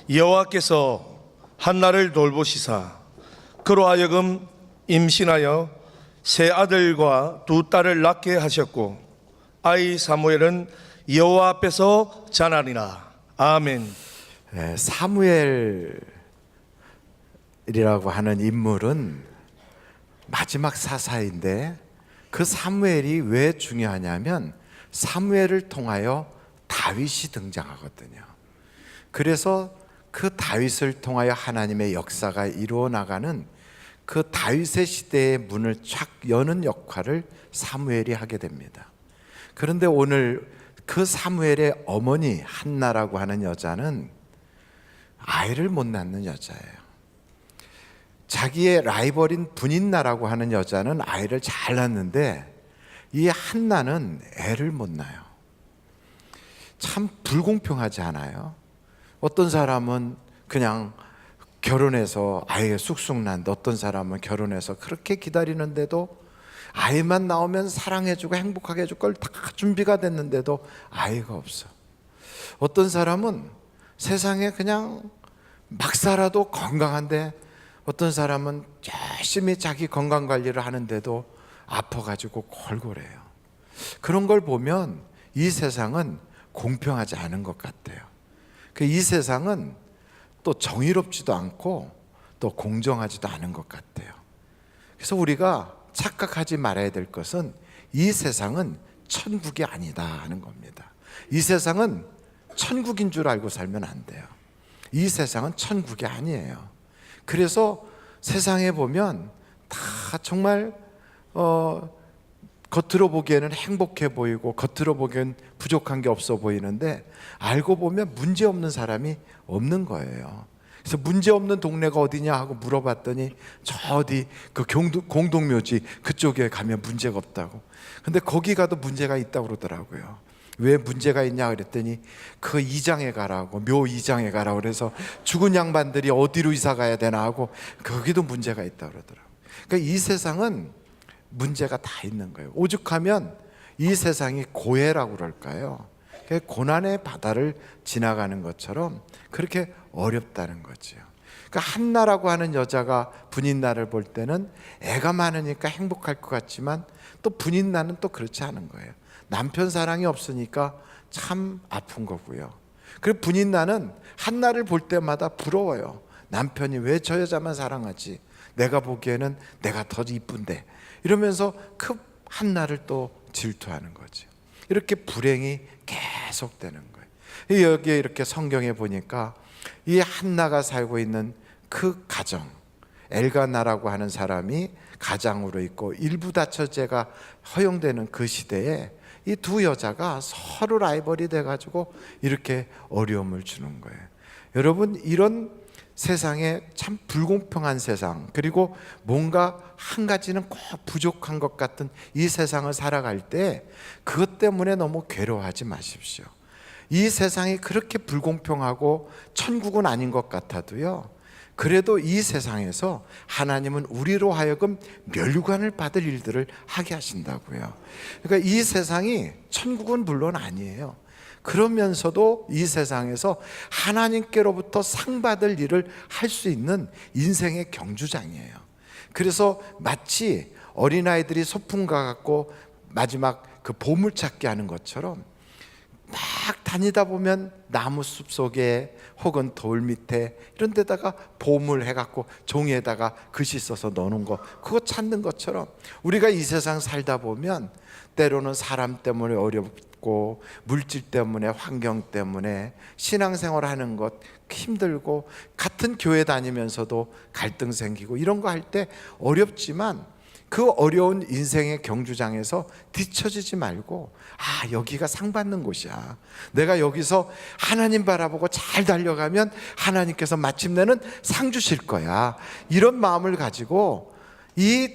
여호와께서 한나를 돌보시사 그로 하여금 임신하여 세 아들과 두 딸을 낳게 하셨고 아이 사무엘은 여호와 앞에서 자라니라. 아멘. 사무엘이라고 하는 인물은 마지막 사사인데, 그 사무엘이 왜 중요하냐면 사무엘을 통하여 다윗이 등장하거든요. 그래서 그 다윗을 통하여 하나님의 역사가 이루어 나가는 그 다윗의 시대의 문을 쫙 여는 역할을 사무엘이 하게 됩니다. 그런데 오늘 그 사무엘의 어머니 한나라고 하는 여자는 아이를 못 낳는 여자예요. 자기의 라이벌인 분인나라고 하는 여자는 아이를 잘 낳는데 이 한나는 애를 못 낳아요. 참 불공평하지 않아요? 어떤 사람은 그냥 결혼해서 아이가 쑥쑥 낳는데 어떤 사람은 결혼해서 그렇게 기다리는데도 아이만 나오면 사랑해주고 행복하게 해줄 걸 다 준비가 됐는데도 아이가 없어. 어떤 사람은 세상에 그냥 막 살아도 건강한데 어떤 사람은 열심히 자기 건강 관리를 하는데도 아파가지고 골골해요. 그런 걸 보면 이 세상은 공평하지 않은 것 같아요. 이 세상은 또 정의롭지도 않고 또 공정하지도 않은 것 같아요. 그래서 우리가 착각하지 말아야 될 것은 이 세상은 천국이 아니다 하는 겁니다. 이 세상은 천국인 줄 알고 살면 안 돼요. 이 세상은 천국이 아니에요. 그래서 세상에 보면 다 정말 겉으로 보기에는 행복해 보이고 겉으로 보기엔 부족한 게 없어 보이는데 알고 보면 문제 없는 사람이 없는 거예요. 그래서 문제 없는 동네가 어디냐 하고 물어봤더니 저 어디 그 공동묘지 그쪽에 가면 문제가 없다고. 근데 거기 가도 문제가 있다고 그러더라고요. 왜 문제가 있냐 그랬더니 그 이장에 가라고, 묘 이장에 가라고. 그래서 죽은 양반들이 어디로 이사 가야 되나 하고 거기도 문제가 있다고 그러더라고요. 그러니까 이 세상은 문제가 다 있는 거예요. 오죽하면 이 세상이 고해라고 그럴까요? 고난의 바다를 지나가는 것처럼 그렇게 어렵다는 거죠. 그러니까 한나라고 하는 여자가 분인나를 볼 때는 애가 많으니까 행복할 것 같지만 또 분인나는 또 그렇지 않은 거예요. 남편 사랑이 없으니까 참 아픈 거고요. 그리고 분인나는 한나를 볼 때마다 부러워요. 남편이 왜 저 여자만 사랑하지? 내가 보기에는 내가 더 이쁜데. 이러면서 그 한나를 또 질투하는 거죠. 이렇게 불행이 계속되는 거예요. 여기에 이렇게 성경에 보니까 이 한나가 살고 있는 그 가정, 엘가나라고 하는 사람이 가장으로 있고 일부 다처제가 허용되는 그 시대에 이 두 여자가 서로 라이벌이 돼가지고 이렇게 어려움을 주는 거예요. 여러분, 이런 세상에 참 불공평한 세상, 그리고 뭔가 한 가지는 꼭 부족한 것 같은 이 세상을 살아갈 때 그것 때문에 너무 괴로워하지 마십시오. 이 세상이 그렇게 불공평하고 천국은 아닌 것 같아도요, 그래도 이 세상에서 하나님은 우리로 하여금 멸관을 받을 일들을 하게 하신다고요. 그러니까 이 세상이 천국은 물론 아니에요. 그러면서도 이 세상에서 하나님께로부터 상 받을 일을 할 수 있는 인생의 경주장이에요. 그래서 마치 어린아이들이 소풍 가갖고 마지막 그 보물찾기 하는 것처럼 막 다니다 보면 나무 숲 속에 혹은 돌 밑에 이런 데다가 보물 해갖고 종이에다가 글씨 써서 넣는 거, 그거 찾는 것처럼 우리가 이 세상 살다 보면 때로는 사람 때문에 어렵고 물질 때문에, 환경 때문에, 신앙생활 하는 것 힘들고, 같은 교회 다니면서도 갈등 생기고 이런 거 할 때 어렵지만 그 어려운 인생의 경주장에서 뒤처지지 말고, 아, 여기가 상 받는 곳이야. 내가 여기서 하나님 바라보고 잘 달려가면 하나님께서 마침내는 상 주실 거야. 이런 마음을 가지고 이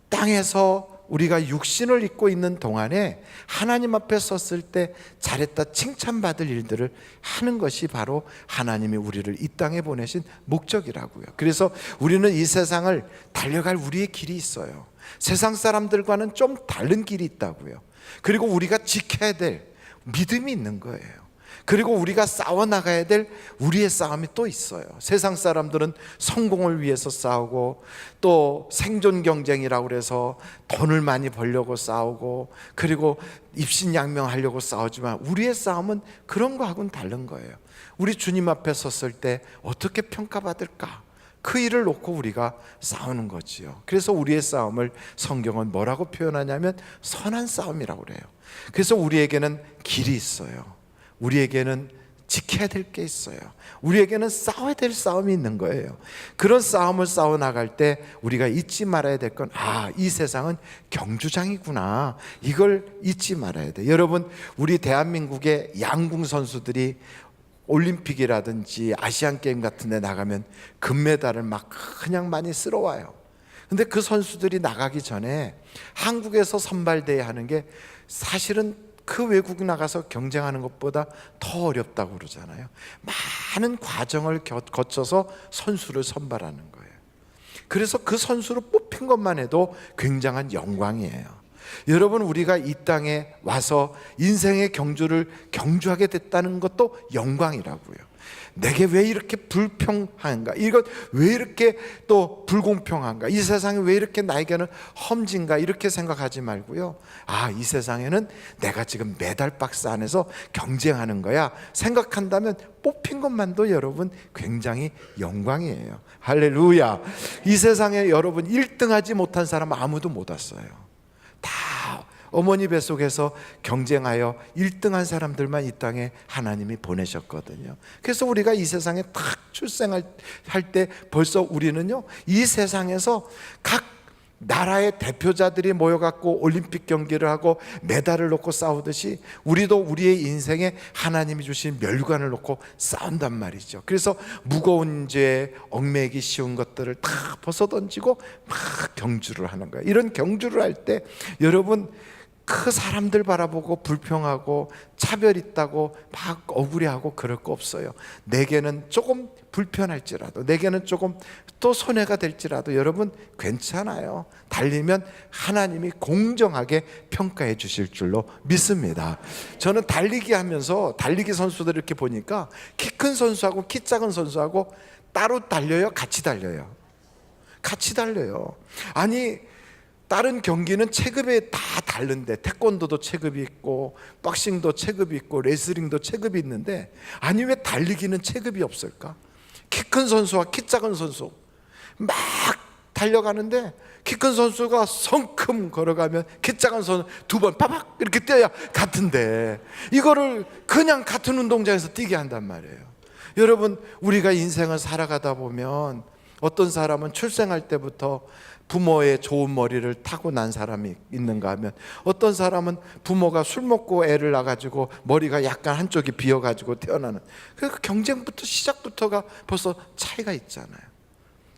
땅에서 우리가 육신을 입고 있는 동안에 하나님 앞에 섰을 때 잘했다 칭찬받을 일들을 하는 것이 바로 하나님이 우리를 이 땅에 보내신 목적이라고요. 그래서 우리는 이 세상을 달려갈 우리의 길이 있어요. 세상 사람들과는 좀 다른 길이 있다고요. 그리고 우리가 지켜야 될 믿음이 있는 거예요. 그리고 우리가 싸워나가야 될 우리의 싸움이 또 있어요. 세상 사람들은 성공을 위해서 싸우고 또 생존 경쟁이라고 그래서 돈을 많이 벌려고 싸우고 그리고 입신양명하려고 싸우지만 우리의 싸움은 그런 거하고는 다른 거예요. 우리 주님 앞에 섰을 때 어떻게 평가받을까? 그 일을 놓고 우리가 싸우는 거지요. 그래서 우리의 싸움을 성경은 뭐라고 표현하냐면 선한 싸움이라고 그래요. 그래서 우리에게는 길이 있어요. 우리에게는 지켜야 될 게 있어요. 우리에게는 싸워야 될 싸움이 있는 거예요. 그런 싸움을 싸워 나갈 때 우리가 잊지 말아야 될 건 이 세상은 경주장이구나. 이걸 잊지 말아야 돼. 여러분, 우리 대한민국의 양궁 선수들이 올림픽이라든지 아시안 게임 같은 데 나가면 금메달을 막 그냥 많이 쓸어와요. 근데 그 선수들이 나가기 전에 한국에서 선발대회 하는 게 사실은 그 외국 나가서 경쟁하는 것보다 더 어렵다고 그러잖아요. 많은 과정을 거쳐서 선수를 선발하는 거예요. 그래서 그 선수로 뽑힌 것만 해도 굉장한 영광이에요. 여러분, 우리가 이 땅에 와서 인생의 경주를 경주하게 됐다는 것도 영광이라고요. 내게 왜 이렇게 불평한가? 이것 왜 이렇게 또 불공평한가? 이 세상에 왜 이렇게 나에게는 험진가? 이렇게 생각하지 말고요. 이 세상에는 내가 지금 메달 박스 안에서 경쟁하는 거야 생각한다면 뽑힌 것만도 여러분 굉장히 영광이에요. 할렐루야. 이 세상에 여러분 1등하지 못한 사람 아무도 못 왔어요. 다 어머니 뱃속에서 경쟁하여 1등한 사람들만 이 땅에 하나님이 보내셨거든요. 그래서 우리가 이 세상에 딱 출생할 때 벌써 우리는요, 이 세상에서 각 나라의 대표자들이 모여갖고 올림픽 경기를 하고 메달을 놓고 싸우듯이 우리도 우리의 인생에 하나님이 주신 멸관을 놓고 싸운단 말이죠. 그래서 무거운 죄, 얽매이기 쉬운 것들을 다 벗어던지고 막 경주를 하는 거예요. 이런 경주를 할 때 여러분, 그 사람들 바라보고 불평하고 차별 있다고 막 억울해하고 그럴 거 없어요. 내게는 조금 불편할지라도, 내게는 조금 또 손해가 될지라도 여러분 괜찮아요. 달리면 하나님이 공정하게 평가해 주실 줄로 믿습니다. 저는 달리기 하면서 달리기 선수들 이렇게 보니까 키 큰 선수하고 키 작은 선수하고 따로 달려요? 같이 달려요? 같이 달려요. 아니, 다른 경기는 체급에 다 다른데 태권도도 체급이 있고 박싱도 체급이 있고 레슬링도 체급이 있는데 아니 왜 달리기는 체급이 없을까? 키 큰 선수와 키 작은 선수 막 달려가는데 키 큰 선수가 성큼 걸어가면 키 작은 선수 2번 빠박 이렇게 뛰어야 같은데 이거를 그냥 같은 운동장에서 뛰게 한단 말이에요. 여러분, 우리가 인생을 살아가다 보면 어떤 사람은 출생할 때부터 부모의 좋은 머리를 타고난 사람이 있는가 하면 어떤 사람은 부모가 술 먹고 애를 낳아가지고 머리가 약간 한쪽이 비어가지고 태어나는, 그 경쟁부터 시작부터가 벌써 차이가 있잖아요.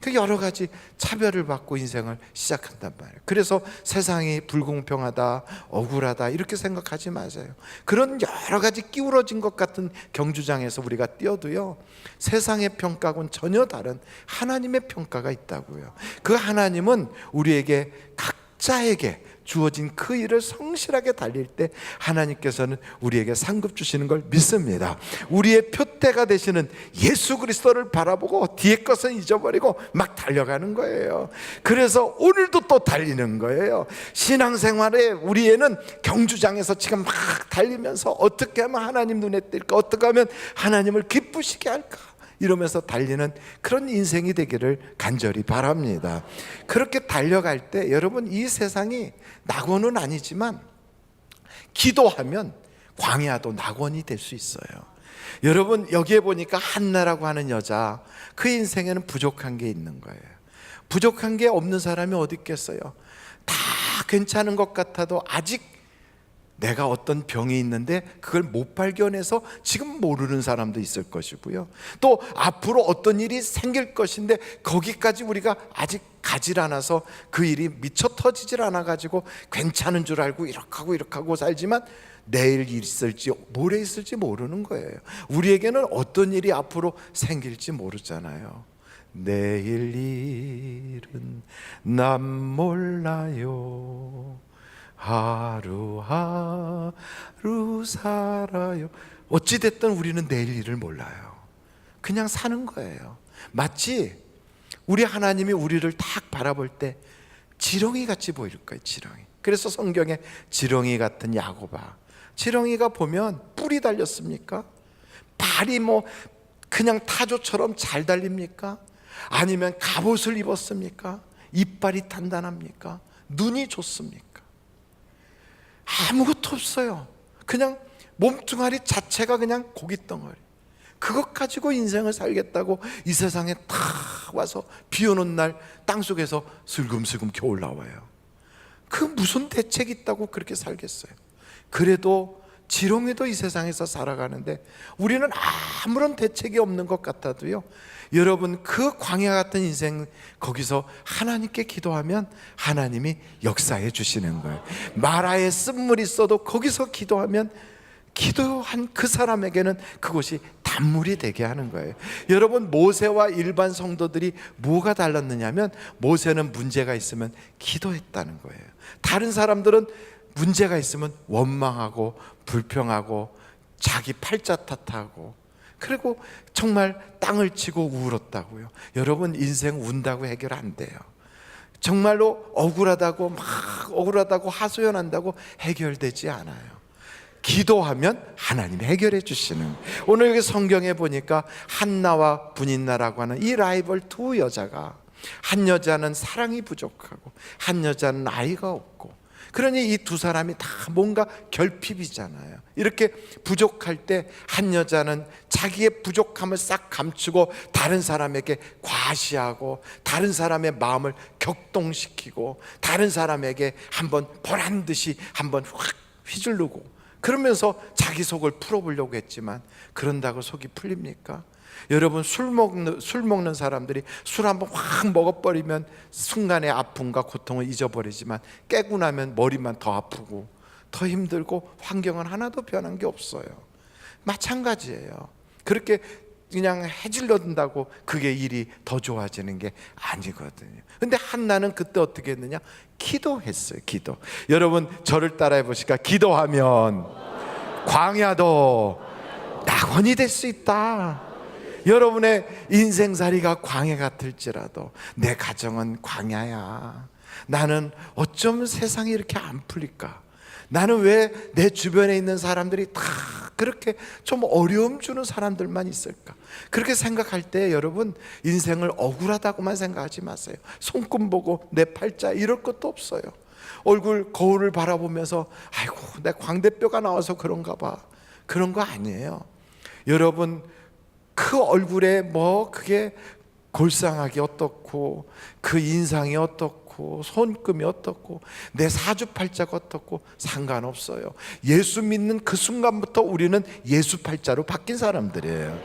그 여러 가지 차별을 받고 인생을 시작한단 말이에요. 그래서 세상이 불공평하다, 억울하다 이렇게 생각하지 마세요. 그런 여러 가지 끼우러진 것 같은 경주장에서 우리가 뛰어도요, 세상의 평가하고는 전혀 다른 하나님의 평가가 있다고요. 그 하나님은 우리에게 각자에게 주어진 그 일을 성실하게 달릴 때 하나님께서는 우리에게 상급 주시는 걸 믿습니다. 우리의 표대가 되시는 예수 그리스도를 바라보고 뒤에 것은 잊어버리고 막 달려가는 거예요. 그래서 오늘도 또 달리는 거예요. 신앙생활에 우리에는 경주장에서 지금 막 달리면서 어떻게 하면 하나님 눈에 띌까, 어떻게 하면 하나님을 기쁘시게 할까 이러면서 달리는 그런 인생이 되기를 간절히 바랍니다. 그렇게 달려갈 때 여러분, 이 세상이 낙원은 아니지만 기도하면 광야도 낙원이 될 수 있어요. 여러분, 여기에 보니까 한나라고 하는 여자, 그 인생에는 부족한 게 있는 거예요. 부족한 게 없는 사람이 어디 있겠어요? 다 괜찮은 것 같아도 아직 내가 어떤 병이 있는데 그걸 못 발견해서 지금 모르는 사람도 있을 것이고요. 또 앞으로 어떤 일이 생길 것인데 거기까지 우리가 아직 가질 않아서 그 일이 미처 터지질 않아가지고 괜찮은 줄 알고 이렇게 하고 살지만 내일 있을지 모레 있을지 모르는 거예요. 우리에게는 어떤 일이 앞으로 생길지 모르잖아요. 내일 일은 난 몰라요. 하루하루 살아요. 어찌됐든 우리는 내일 일을 몰라요. 그냥 사는 거예요. 마치 우리 하나님이 우리를 딱 바라볼 때 지렁이 같이 보일 거예요. 지렁이. 그래서 성경에 지렁이 같은 야곱아, 지렁이가 보면 뿔이 달렸습니까? 발이 뭐 그냥 타조처럼 잘 달립니까? 아니면 갑옷을 입었습니까? 이빨이 단단합니까? 눈이 좋습니까? 아무것도 없어요. 그냥 몸뚱아리 자체가 그냥 고깃덩어리. 그것 가지고 인생을 살겠다고 이 세상에 탁 와서 비 오는 날 땅속에서 슬금슬금 겨울 나와요. 그 무슨 대책이 있다고 그렇게 살겠어요? 그래도 지렁이도 이 세상에서 살아가는데 우리는 아무런 대책이 없는 것 같아도요, 여러분 그 광야 같은 인생 거기서 하나님께 기도하면 하나님이 역사해 주시는 거예요. 마라에 쓴물이 있어도 거기서 기도하면 기도한 그 사람에게는 그것이 단물이 되게 하는 거예요. 여러분 모세와 일반 성도들이 뭐가 달랐느냐면 모세는 문제가 있으면 기도했다는 거예요. 다른 사람들은 문제가 있으면 원망하고 불평하고 자기 팔자 탓하고 그리고 정말 땅을 치고 울었다고요. 여러분 인생 운다고 해결 안 돼요. 정말로 억울하다고 막 억울하다고 하소연한다고 해결되지 않아요. 기도하면 하나님이 해결해 주시는. 오늘 여기 성경에 보니까 한나와 분인나라고 하는 이 라이벌 두 여자가, 한 여자는 사랑이 부족하고 한 여자는 아이가 없고, 그러니 이 두 사람이 다 뭔가 결핍이잖아요. 이렇게 부족할 때 한 여자는 자기의 부족함을 싹 감추고 다른 사람에게 과시하고 다른 사람의 마음을 격동시키고 다른 사람에게 한번 보란 듯이 한번 확 휘두르고 그러면서 자기 속을 풀어보려고 했지만 그런다고 속이 풀립니까? 여러분 술 먹는 사람들이 술 한번 확 먹어버리면 순간의 아픔과 고통을 잊어버리지만 깨고 나면 머리만 더 아프고 더 힘들고 환경은 하나도 변한 게 없어요. 마찬가지예요. 그렇게 그냥 해질러든다고 그게 일이 더 좋아지는 게 아니거든요. 근데 한나는 그때 어떻게 했느냐? 기도했어요. 기도. 여러분 저를 따라해 보실까? 기도하면 광야도 낙원이 될 수 있다. 여러분의 인생살이가 광야 같을지라도 내 가정은 광야야. 나는 어쩜 세상이 이렇게 안 풀릴까? 나는 왜 내 주변에 있는 사람들이 다 그렇게 좀 어려움 주는 사람들만 있을까? 그렇게 생각할 때 여러분 인생을 억울하다고만 생각하지 마세요. 손금 보고 내 팔자 이럴 것도 없어요. 얼굴 거울을 바라보면서 아이고 내 광대뼈가 나와서 그런가 봐. 그런 거 아니에요. 여러분 그 얼굴에 뭐 그게 골상하기 어떻고 그 인상이 어떻고 손금이 어떻고 내 사주팔자가 어떻고 상관없어요. 예수 믿는 그 순간부터 우리는 예수팔자로 바뀐 사람들이에요.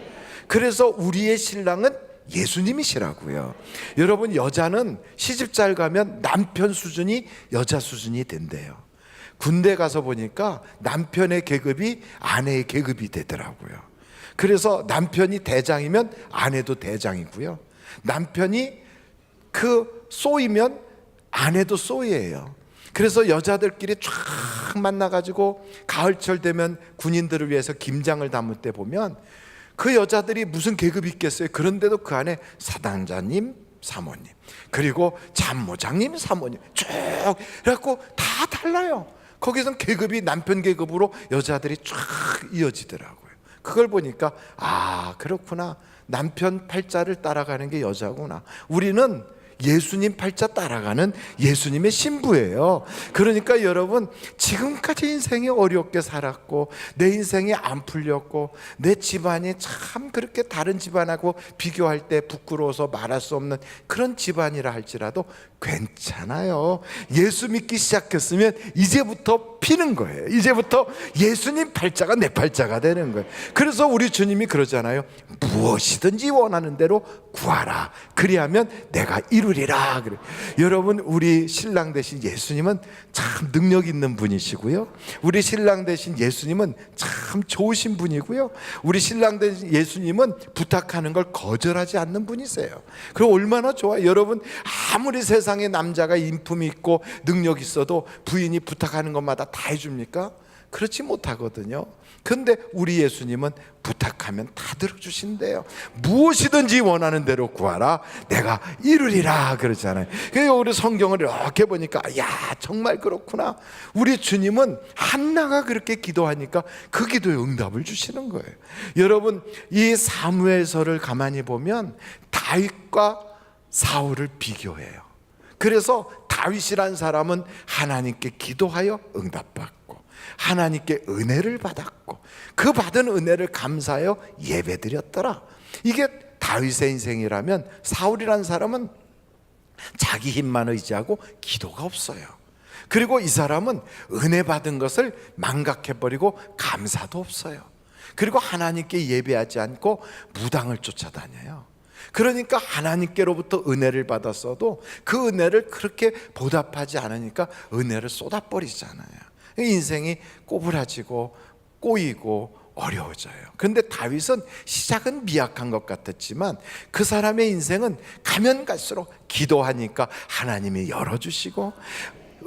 그래서 우리의 신랑은 예수님이시라고요. 여러분 여자는 시집 잘 가면 남편 수준이 여자 수준이 된대요. 군대 가서 보니까 남편의 계급이 아내의 계급이 되더라고요. 그래서 남편이 대장이면 아내도 대장이고요. 남편이 그 쏘이면 아내도 쏘이예요. 그래서 여자들끼리 쫙 만나가지고 가을철 되면 군인들을 위해서 김장을 담을 때 보면 그 여자들이 무슨 계급이 있겠어요? 그런데도 그 안에 사단장님, 사모님, 그리고 참모장님, 사모님 쭉 해갖고 다 달라요. 거기선 계급이 남편 계급으로 여자들이 쫙 이어지더라고요. 그걸 보니까 아 그렇구나. 남편 팔자를 따라가는 게 여자구나. 우리는 예수님 팔자 따라가는 예수님의 신부예요. 그러니까 여러분 지금까지 인생이 어렵게 살았고 내 인생이 안 풀렸고 내 집안이 참 그렇게 다른 집안하고 비교할 때 부끄러워서 말할 수 없는 그런 집안이라 할지라도 괜찮아요. 예수 믿기 시작했으면 이제부터 피는 거예요. 이제부터 예수님 팔자가 내 팔자가 되는 거예요. 그래서 우리 주님이 그러잖아요. 무엇이든지 원하는 대로 구하라. 그리하면 내가 이루리라. 그래. 여러분 우리 신랑 되신 예수님은 참 능력 있는 분이시고요. 우리 신랑 되신 예수님은 참 좋으신 분이고요. 우리 신랑 되신 예수님은 부탁하는 걸 거절하지 않는 분이세요. 그럼 얼마나 좋아요. 여러분 아무리 세상에 남자가 인품이 있고 능력 있어도 부인이 부탁하는 것마다 다 해줍니까? 그렇지 못하거든요. 근데 우리 예수님은 부탁하면 다 들어주신대요. 무엇이든지 원하는 대로 구하라 내가 이루리라 그러잖아요. 그래서 우리 성경을 이렇게 보니까 야 정말 그렇구나. 우리 주님은 한나가 그렇게 기도하니까 그 기도에 응답을 주시는 거예요. 여러분 이 사무엘서를 가만히 보면 다윗과 사울을 비교해요. 그래서 다윗이란 사람은 하나님께 기도하여 응답받고 하나님께 은혜를 받았고 그 받은 은혜를 감사하여 예배드렸더라. 이게 다윗의 인생이라면 사울이란 사람은 자기 힘만 의지하고 기도가 없어요. 그리고 이 사람은 은혜 받은 것을 망각해버리고 감사도 없어요. 그리고 하나님께 예배하지 않고 무당을 쫓아다녀요. 그러니까 하나님께로부터 은혜를 받았어도 그 은혜를 그렇게 보답하지 않으니까 은혜를 쏟아버리잖아요. 인생이 꼬부라지고 꼬이고 어려워져요. 그런데 다윗은 시작은 미약한 것 같았지만 그 사람의 인생은 가면 갈수록 기도하니까 하나님이 열어주시고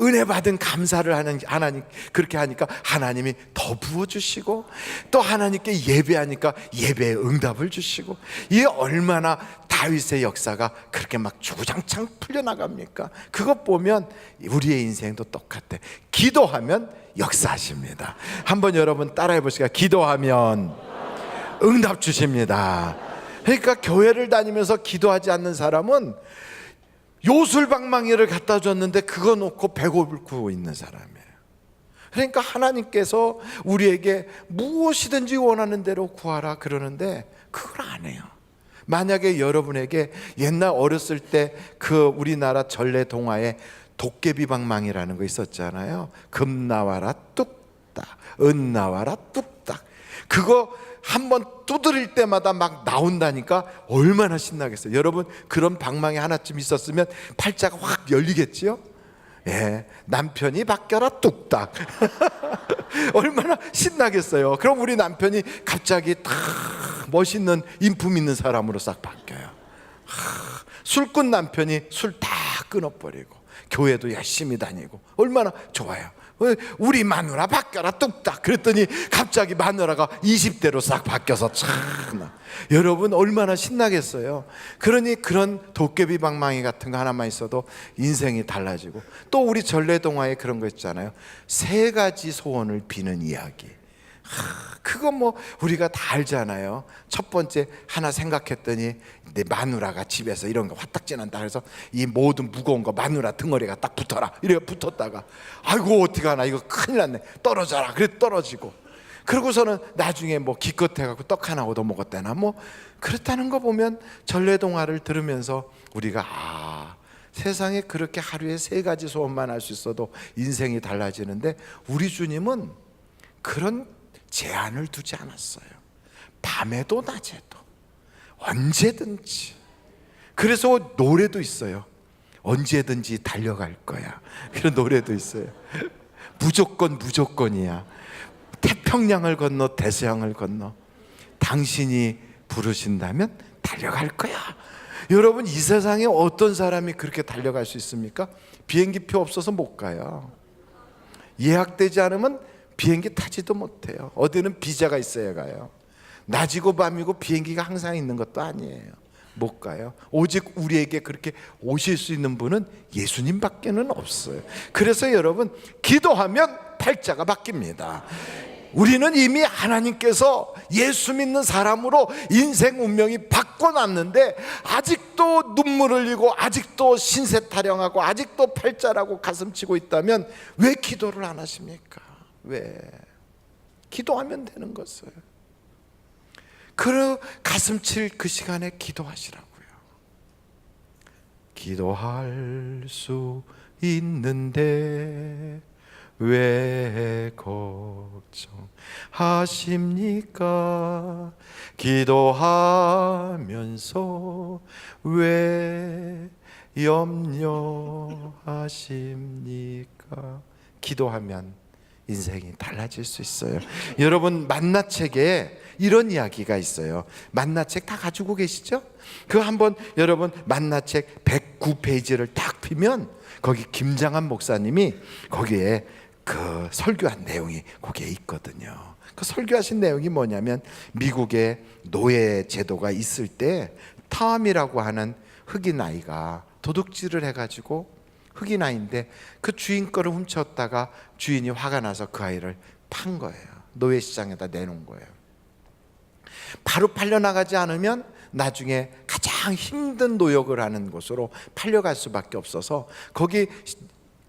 은혜 받은 감사를 하는 하나님 그렇게 하니까 하나님이 더 부어주시고 또 하나님께 예배하니까 예배의 응답을 주시고 이게 얼마나 다윗의 역사가 그렇게 막 주구장창 풀려나갑니까? 그것 보면 우리의 인생도 똑같아. 기도하면 역사하십니다. 한번 여러분 따라해 보시까? 기도하면 응답 주십니다. 그러니까 교회를 다니면서 기도하지 않는 사람은 요술방망이를 갖다 줬는데 그거 놓고 배고프고 있는 사람이에요. 그러니까 하나님께서 우리에게 무엇이든지 원하는 대로 구하라 그러는데 그걸 안 해요. 만약에 여러분에게 옛날 어렸을 때 그 우리나라 전래 동화에 도깨비 방망이라는 거 있었잖아요. 금 나와라 뚝딱, 은 나와라 뚝딱. 그거 한번 두드릴 때마다 막 나온다니까 얼마나 신나겠어요. 여러분 그런 방망이 하나쯤 있었으면 팔자가 확 열리겠지요? 예, 남편이 바뀌어라 뚝딱. 얼마나 신나겠어요. 그럼 우리 남편이 갑자기 딱 멋있는 인품 있는 사람으로 싹 바뀌어요. 술꾼 남편이 술 다 끊어버리고 교회도 열심히 다니고 얼마나 좋아요. 우리 마누라 바뀌어라 뚝딱 그랬더니 갑자기 마누라가 20대로 싹 바뀌어서 참 여러분 얼마나 신나겠어요. 그러니 그런 도깨비 방망이 같은 거 하나만 있어도 인생이 달라지고 또 우리 전래동화에 그런 거 있잖아요. 3가지 소원을 비는 이야기. 그거 뭐 우리가 다 알잖아요. 첫 번째 하나 생각했더니 내 마누라가 집에서 이런 거 화딱지난다 그래서 이 모든 무거운 거 마누라 등어리가 딱 붙어라 이래 붙었다가 아이고 어떡하나 이거 큰일 났네 떨어져라 그래 떨어지고 그러고서는 나중에 뭐 기껏해갖고 떡 하나 얻어 먹었대나 뭐 그렇다는 거 보면 전래동화를 들으면서 우리가 세상에 그렇게 하루에 3가지 소원만 할 수 있어도 인생이 달라지는데 우리 주님은 그런 제한을 두지 않았어요. 밤에도 낮에도 언제든지. 그래서 노래도 있어요. 언제든지 달려갈 거야. 그런 노래도 있어요. 무조건 무조건이야. 태평양을 건너 대서양을 건너 당신이 부르신다면 달려갈 거야. 여러분 이 세상에 어떤 사람이 그렇게 달려갈 수 있습니까? 비행기표 없어서 못 가요. 예약되지 않으면 비행기 타지도 못해요. 어디는 비자가 있어야 가요. 낮이고 밤이고 비행기가 항상 있는 것도 아니에요. 못 가요. 오직 우리에게 그렇게 오실 수 있는 분은 예수님밖에는 없어요. 그래서 여러분 기도하면 팔자가 바뀝니다. 우리는 이미 하나님께서 예수 믿는 사람으로 인생 운명이 바꿔놨는데 아직도 눈물 흘리고 아직도 신세 타령하고 아직도 팔자라고 가슴치고 있다면 왜 기도를 안 하십니까? 왜? 기도하면 되는 것을. 그 가슴칠 그 시간에 기도하시라고요. 기도할 수 있는데 왜 걱정하십니까? 기도하면서 왜 염려하십니까? 기도하면 인생이 달라질 수 있어요. 여러분 만나책에 이런 이야기가 있어요. 만나책 다 가지고 계시죠? 그 한번 여러분 만나책 109페이지를 딱 피면 거기 김장한 목사님이 거기에 그 설교한 내용이 거기에 있거든요. 그 설교하신 내용이 뭐냐면 미국의 노예 제도가 있을 때 탐이라고 하는 흑인 아이가 도둑질을 해가지고 흑인 아이인데 그 주인 거를 훔쳤다가 주인이 화가 나서 그 아이를 판 거예요. 노예 시장에다 내놓은 거예요. 바로 팔려나가지 않으면 나중에 가장 힘든 노역을 하는 곳으로 팔려갈 수밖에 없어서 거기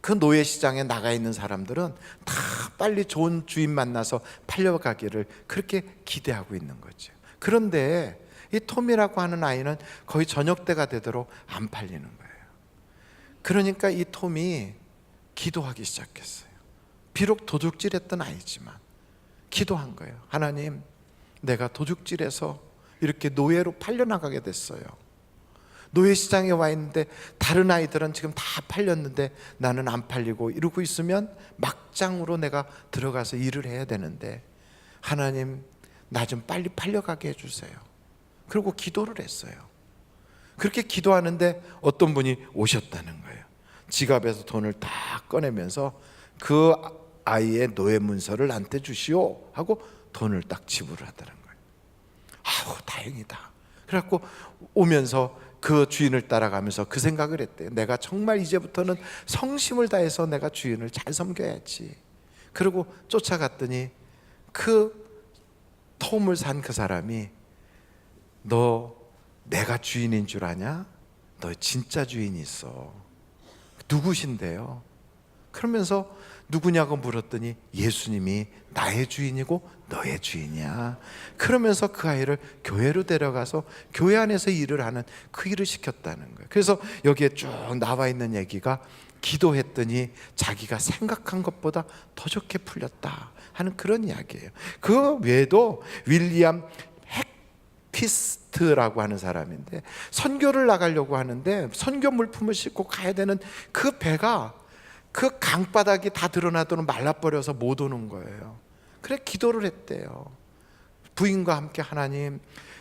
그 노예 시장에 나가 있는 사람들은 다 빨리 좋은 주인 만나서 팔려가기를 그렇게 기대하고 있는 거죠. 그런데 이 톰이라고 하는 아이는 거의 저녁 때가 되도록 안 팔리는 거예요. 그러니까 이 톰이 기도하기 시작했어요. 비록 도둑질했던 아이지만 기도한 거예요. 하나님, 내가 도둑질해서 이렇게 노예로 팔려나가게 됐어요. 노예 시장에 와 있는데 다른 아이들은 지금 다 팔렸는데 나는 안 팔리고 이러고 있으면 막장으로 내가 들어가서 일을 해야 되는데 하나님, 나 좀 빨리 팔려가게 해주세요. 그리고 기도를 했어요. 그렇게 기도하는데 어떤 분이 오셨다는 거예요. 지갑에서 돈을 다 꺼내면서 그 아이의 노예 문서를 나한테 주시오 하고 돈을 딱 지불을 하더라는 거예요. 아우, 다행이다. 그래갖고 오면서 그 주인을 따라가면서 그 생각을 했대요. 내가 정말 이제부터는 성심을 다해서 내가 주인을 잘 섬겨야지. 그리고 쫓아갔더니 그 톰을 산 그 사람이 너 내가 주인인 줄 아냐? 너 진짜 주인이 있어. 누구신데요? 그러면서 누구냐고 물었더니 예수님이 나의 주인이고 너의 주인이야. 그러면서 그 아이를 교회로 데려가서 교회 안에서 일을 하는 그 일을 시켰다는 거예요. 그래서 여기에 쭉 나와 있는 얘기가 기도했더니 자기가 생각한 것보다 더 좋게 풀렸다 하는 그런 이야기예요. 그 외에도 윌리엄 핵피스트라고 하는 사람인데 선교를 나가려고 하는데 선교 물품을 싣고 가야 되는 그 배가 그 강바닥이 다 드러나도록 말라버려서 못 오는 거예요. 그래 기도를 했대요. 부인과 함께 하나님,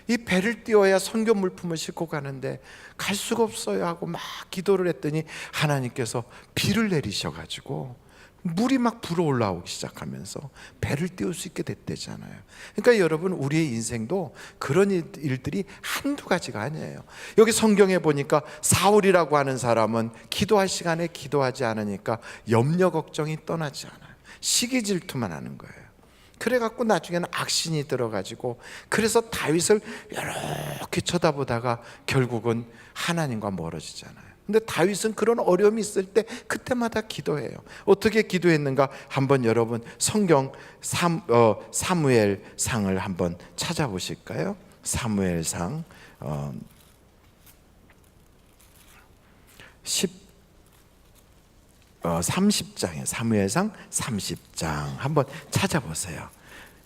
이 배를 띄워야 선교 물품을 싣고 가는데 갈 수가 없어요 하고 막 기도를 했더니 하나님께서 비를 내리셔가지고 물이 막 불어올라오기 시작하면서 배를 띄울 수 있게 됐대잖아요. 그러니까 여러분, 우리의 인생도 그런 일들이 한두 가지가 아니에요. 여기 성경에 보니까 사울이라고 하는 사람은 기도할 시간에 기도하지 않으니까 염려 걱정이 떠나지 않아요. 시기 질투만 하는 거예요. 그래갖고 나중에는 악신이 들어가지고 그래서 다윗을 이렇게 쳐다보다가 결국은 하나님과 멀어지잖아요. 근데 다윗은 그런 어려움이 있을 때 그때마다 기도해요. 어떻게 기도했는가 한번 여러분 성경 사무엘상을 한번 찾아보실까요? 사무엘상 30장에 사무엘상 30장 한번 찾아보세요.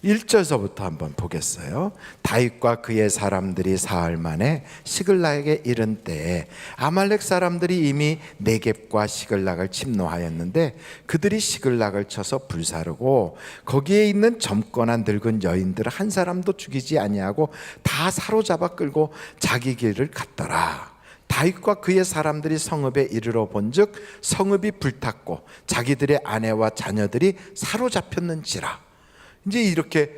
1절서부터 한번 보겠어요. 다윗과 그의 사람들이 사흘 만에 시글락에 이른 때에 아말렉 사람들이 이미 네겝과 시글락을 침노하였는데 그들이 시글락을 쳐서 불사르고 거기에 있는 젊거나 늙은 여인들 한 사람도 죽이지 아니하고 다 사로잡아 끌고 자기 길을 갔더라. 다윗과 그의 사람들이 성읍에 이르러 본즉 성읍이 불탔고 자기들의 아내와 자녀들이 사로잡혔는지라. 이제 이렇게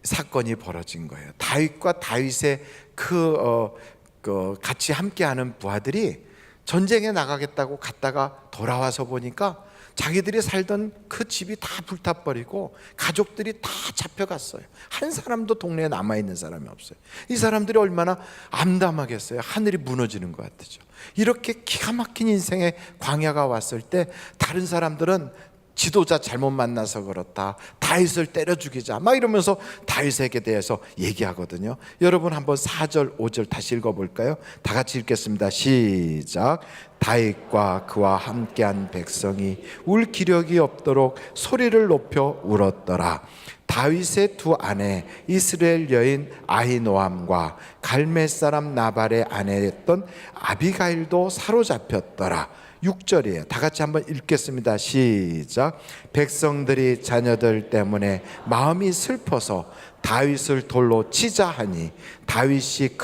사건이 벌어진 거예요. 다윗과 다윗의 같이 함께하는 부하들이 전쟁에 나가겠다고 갔다가 돌아와서 보니까 자기들이 살던 그 집이 다 불타버리고 가족들이 다 잡혀갔어요. 한 사람도 동네에 남아있는 사람이 없어요. 이 사람들이 얼마나 암담하겠어요. 하늘이 무너지는 것 같죠. 이렇게 기가 막힌 인생의 광야가 왔을 때 다른 사람들은 지도자 잘못 만나서 그렇다, 다윗을 때려 죽이자 막 이러면서 다윗에게 대해서 얘기하거든요. 여러분 한번 4절 5절 다시 읽어볼까요? 다 같이 읽겠습니다. 시작. 다윗과 그와 함께한 백성이 울 기력이 없도록 소리를 높여 울었더라. 다윗의 두 아내 이스라엘 여인 아히노암과 갈멜 사람 나발의 아내였던 아비가일도 사로잡혔더라. 6절이에요. 다 같이 한번 읽겠습니다. 시작. 백성들이 자녀들 때문에 마음이 슬퍼서 다윗을 돌로 치자 하니 다윗이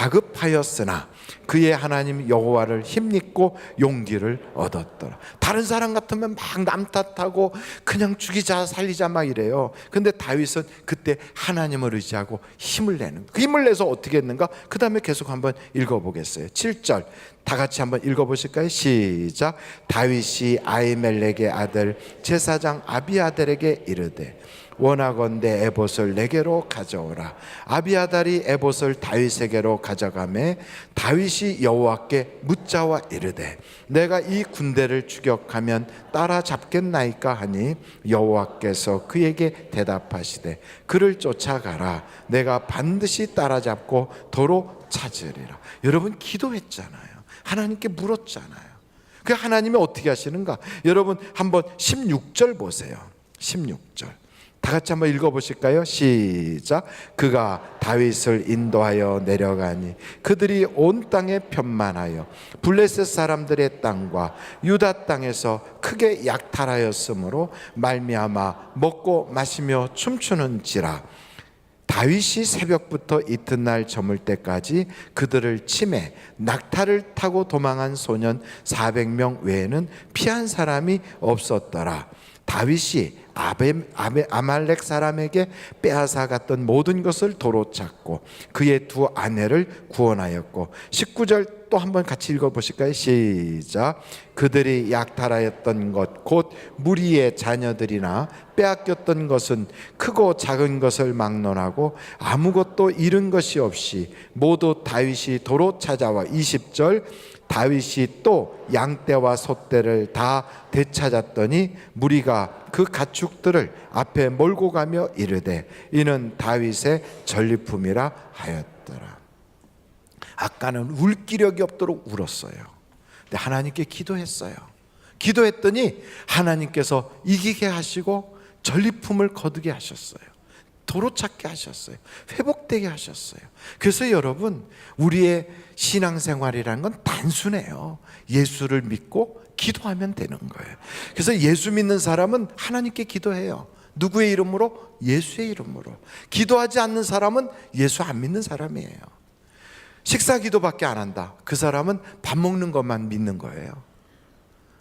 다급하였으나 그의 하나님 여호와를 힘입고 용기를 얻었더라. 다른 사람 같으면 막 남 탓하고 그냥 죽이자 살리자 막 이래요. 근데 다윗은 그때 하나님을 의지하고 힘을 내는, 그 힘을 내서 어떻게 했는가? 그 다음에 계속 한번 읽어보겠어요. 7절 다 같이 한번 읽어보실까요? 시작. 다윗이 아히멜렉의 아들 제사장 아비아달에게 이르되 원하건대 에봇을 내게로 가져오라. 아비아달이 에봇을 다윗에게로 가져가매 다윗이 여호와께 묻자와 이르되 내가 이 군대를 추격하면 따라잡겠나이까 하니 여호와께서 그에게 대답하시되 그를 쫓아가라. 내가 반드시 따라잡고 도로 찾으리라. 여러분 기도했잖아요. 하나님께 물었잖아요. 그 하나님이 어떻게 하시는가? 여러분 한번 16절 보세요. 16절 다 같이 한번 읽어보실까요? 시작. 그가 다윗을 인도하여 내려가니 그들이 온 땅에 편만하여 블레셋 사람들의 땅과 유다 땅에서 크게 약탈하였으므로 말미암아 먹고 마시며 춤추는지라. 다윗이 새벽부터 이튿날 저물 때까지 그들을 치매 낙타를 타고 도망한 소년 400명 외에는 피한 사람이 없었더라. 다윗이 아말렉 사람에게 빼앗아 갔던 모든 것을 도로 찾고 그의 두 아내를 구원하였고 19절 또 한번 같이 읽어보실까요? 시작. 그들이 약탈하였던 것 곧 무리의 자녀들이나 빼앗겼던 것은 크고 작은 것을 막론하고 아무것도 잃은 것이 없이 모두 다윗이 도로 찾아와 20절 다윗이 또 양떼와 소떼를 다 되찾았더니 무리가 그 가축들을 앞에 몰고 가며 이르되 이는 다윗의 전리품이라 하였더라. 아까는 울 기력이 없도록 울었어요. 근데 하나님께 기도했어요. 기도했더니 하나님께서 이기게 하시고 전리품을 거두게 하셨어요. 도로 찾게 하셨어요. 회복되게 하셨어요. 그래서 여러분 우리의 신앙생활이라는 건 단순해요. 예수를 믿고 기도하면 되는 거예요. 그래서 예수 믿는 사람은 하나님께 기도해요. 누구의 이름으로? 예수의 이름으로. 기도하지 않는 사람은 예수 안 믿는 사람이에요. 식사 기도밖에 안 한다. 그 사람은 밥 먹는 것만 믿는 거예요.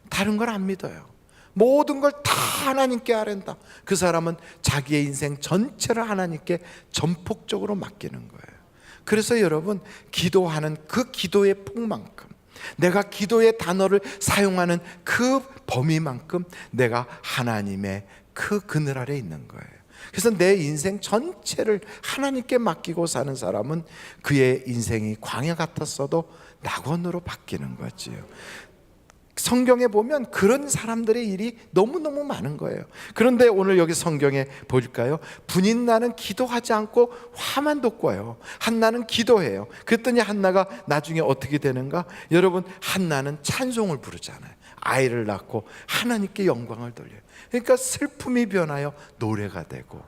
다른 걸 안 믿어요. 모든 걸 다 하나님께 하랜다. 그 사람은 자기의 인생 전체를 하나님께 전폭적으로 맡기는 거예요. 그래서 여러분 기도하는 그 기도의 폭만큼, 내가 기도의 단어를 사용하는 그 범위만큼 내가 하나님의 그 그늘 아래 있는 거예요. 그래서 내 인생 전체를 하나님께 맡기고 사는 사람은 그의 인생이 광야 같았어도 낙원으로 바뀌는 거지요. 성경에 보면 그런 사람들의 일이 너무너무 많은 거예요. 그런데 오늘 여기 성경에 볼까요? 분인나는 기도하지 않고 화만 돋궈요. 한나는 기도해요. 그랬더니 한나가 나중에 어떻게 되는가? 여러분 한나는 찬송을 부르잖아요. 아이를 낳고 하나님께 영광을 돌려요. 그러니까 슬픔이 변하여 노래가 되고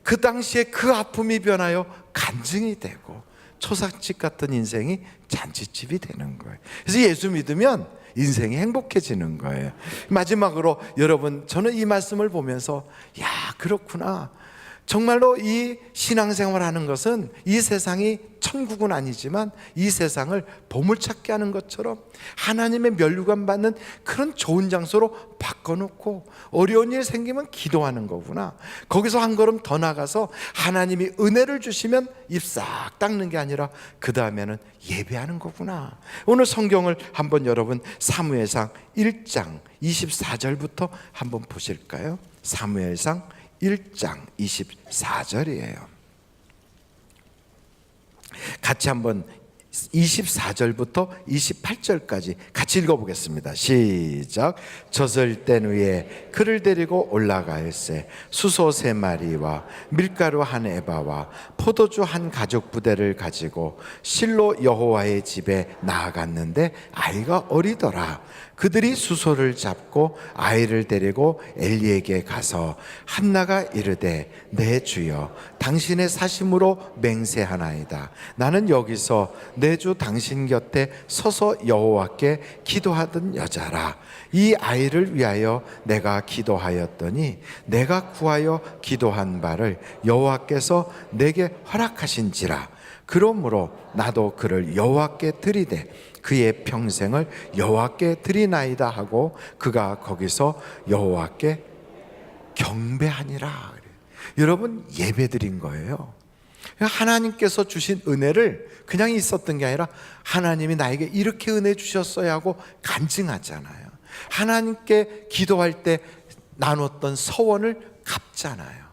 그 당시에 그 아픔이 변하여 간증이 되고 초상집 같은 인생이 잔치집이 되는 거예요. 그래서 예수 믿으면 인생이 행복해지는 거예요. 마지막으로 여러분 저는 이 말씀을 보면서 야 그렇구나. 정말로 이 신앙생활 하는 것은 이 세상이 천국은 아니지만 이 세상을 보물찾기 하는 것처럼 하나님의 면류관 받는 그런 좋은 장소로 바꿔놓고 어려운 일 생기면 기도하는 거구나. 거기서 한 걸음 더 나가서 하나님이 은혜를 주시면 입 싹 닦는 게 아니라 그 다음에는 예배하는 거구나. 오늘 성경을 한번 여러분 사무엘상 1장 24절부터 한번 보실까요? 사무엘상 1장 24절이에요. 같이 한번 24절부터 28절까지 같이 읽어보겠습니다. 시작. 젖을 뗀 후에 그를 데리고 올라가일세 수소 3마리와 밀가루 1에바와 포도주 1가죽 부대를 가지고 실로 여호와의 집에 나아갔는데 아이가 어리더라. 그들이 수소를 잡고 아이를 데리고 엘리에게 가서 한나가 이르되 내 주여 당신의 사심으로 맹세하나이다. 나는 여기서 내 주 당신 곁에 서서 여호와께 기도하던 여자라. 이 아이를 위하여 내가 기도하였더니 내가 구하여 기도한 바를 여호와께서 내게 허락하신지라. 그러므로 나도 그를 여호와께 드리되 그의 평생을 여호와께 드리나이다 하고 그가 거기서 여호와께 경배하니라. 여러분, 예배드린 거예요. 하나님께서 주신 은혜를 그냥 있었던 게 아니라 하나님이 나에게 이렇게 은혜 주셨어야 하고 간증하잖아요. 하나님께 기도할 때 나눴던 서원을 갚잖아요.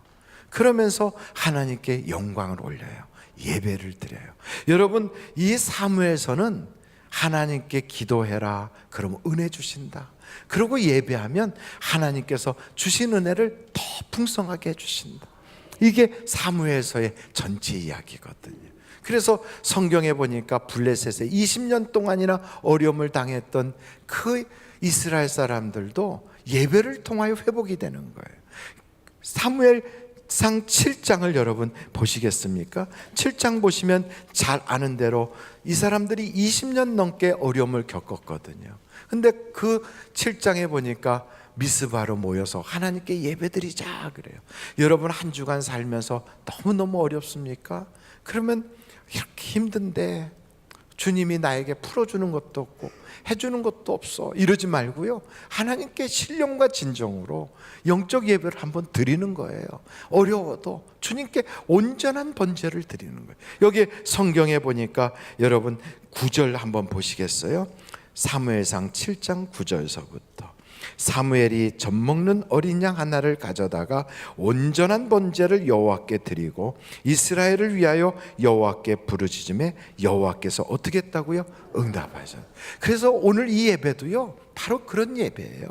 그러면서 하나님께 영광을 올려요. 예배를 드려요. 여러분, 이 사무엘서는 하나님께 기도해라, 그러면 은혜 주신다. 그리고 예배하면 하나님께서 주신 은혜를 더 풍성하게 해주신다. 이게 사무엘서의 전체 이야기거든요. 그래서 성경에 보니까 블레셋에 20년 동안이나 어려움을 당했던 그 이스라엘 사람들도 예배를 통하여 회복이 되는 거예요. 사무엘상 7장을 여러분 보시겠습니까? 7장 보시면 잘 아는 대로 이 사람들이 20년 넘게 어려움을 겪었거든요. 근데 그 7장에 보니까 미스바로 모여서 하나님께 예배드리자 그래요. 여러분, 한 주간 살면서 너무너무 어렵습니까? 그러면 이렇게 힘든데 주님이 나에게 풀어주는 것도 없고 해주는 것도 없어, 이러지 말고요, 하나님께 신령과 진정으로 영적 예배를 한번 드리는 거예요. 어려워도 주님께 온전한 번제를 드리는 거예요. 여기 성경에 보니까 여러분 9절 한번 보시겠어요? 사무엘상 7장 9절서부터 사무엘이 젖먹는 어린 양 하나를 가져다가 온전한 번제를 여호와께 드리고 이스라엘을 위하여 여호와께 부르짖음에 여호와께서 어떻게 했다고요? 응답하셨어요. 그래서 오늘 이 예배도요, 바로 그런 예배예요.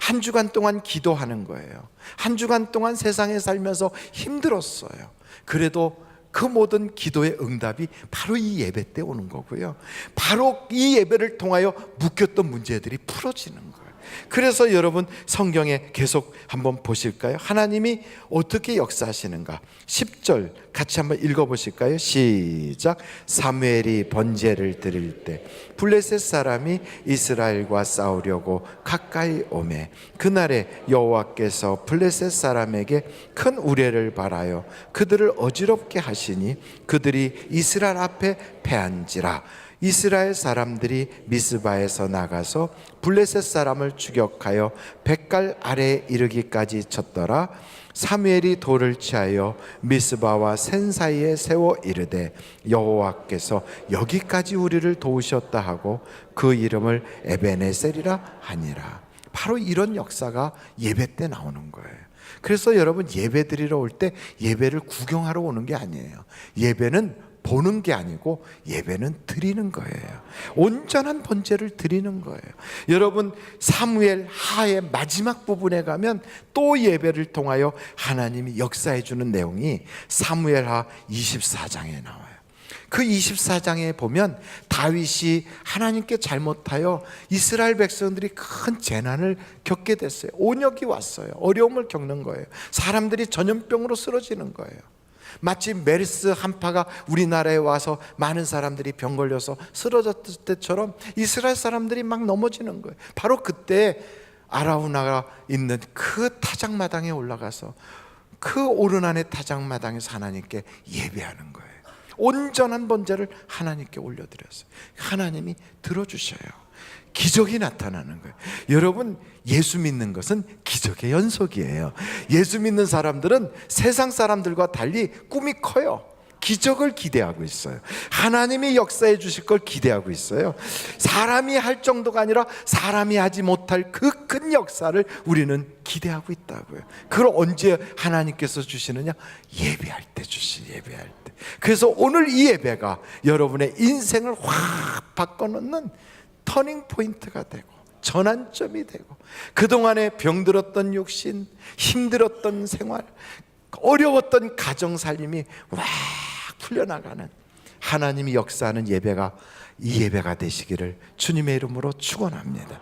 한 주간 동안 기도하는 거예요. 한 주간 동안 세상에 살면서 힘들었어요. 그래도 그 모든 기도의 응답이 바로 이 예배 때 오는 거고요, 바로 이 예배를 통하여 묶였던 문제들이 풀어지는 거예요. 그래서 여러분, 성경에 계속 한번 보실까요? 하나님이 어떻게 역사하시는가? 10절 같이 한번 읽어보실까요? 시작. 사무엘이 번제를 드릴 때 블레셋 사람이 이스라엘과 싸우려고 가까이 오매 그날에 여호와께서 블레셋 사람에게 큰 우레를 발하여 그들을 어지럽게 하시니 그들이 이스라엘 앞에 패한지라. 이스라엘 사람들이 미스바에서 나가서 블레셋 사람을 추격하여 뱃갈 아래에 이르기까지 쳤더라. 사무엘이 돌을 취하여 미스바와 센 사이에 세워 이르되 여호와께서 여기까지 우리를 도우셨다 하고 그 이름을 에베네셀이라 하니라. 바로 이런 역사가 예배 때 나오는 거예요. 그래서 여러분, 예배 드리러 올 때 예배를 구경하러 오는 게 아니에요. 예배는 보는 게 아니고 예배는 드리는 거예요. 온전한 번제를 드리는 거예요. 여러분, 사무엘 하의 마지막 부분에 가면 또 예배를 통하여 하나님이 역사해 주는 내용이 사무엘 하 24장에 나와요. 그 24장에 보면 다윗이 하나님께 잘못하여 이스라엘 백성들이 큰 재난을 겪게 됐어요. 온역이 왔어요. 어려움을 겪는 거예요. 사람들이 전염병으로 쓰러지는 거예요. 마치 메르스 한파가 우리나라에 와서 많은 사람들이 병 걸려서 쓰러졌을 때처럼 이스라엘 사람들이 막 넘어지는 거예요. 바로 그때 아라우나가 있는 그 타작마당에 올라가서 그 오르난의 타작마당에서 하나님께 예배하는 거예요. 온전한 번제를 하나님께 올려드렸어요. 하나님이 들어주셔요. 기적이 나타나는 거예요. 여러분, 예수 믿는 것은 기적의 연속이에요. 예수 믿는 사람들은 세상 사람들과 달리 꿈이 커요. 기적을 기대하고 있어요. 하나님이 역사해 주실 걸 기대하고 있어요. 사람이 할 정도가 아니라 사람이 하지 못할 그 큰 역사를 우리는 기대하고 있다고요. 그걸 언제 하나님께서 주시느냐? 예배할 때 주시, 예배할 때. 그래서 오늘 이 예배가 여러분의 인생을 확 바꿔놓는 터닝 포인트가 되고 전환점이 되고 그동안에 병들었던 육신, 힘들었던 생활, 어려웠던 가정 살림이 확 풀려나가는 하나님이 역사하는 예배가 이 예배가 되시기를 주님의 이름으로 축원합니다.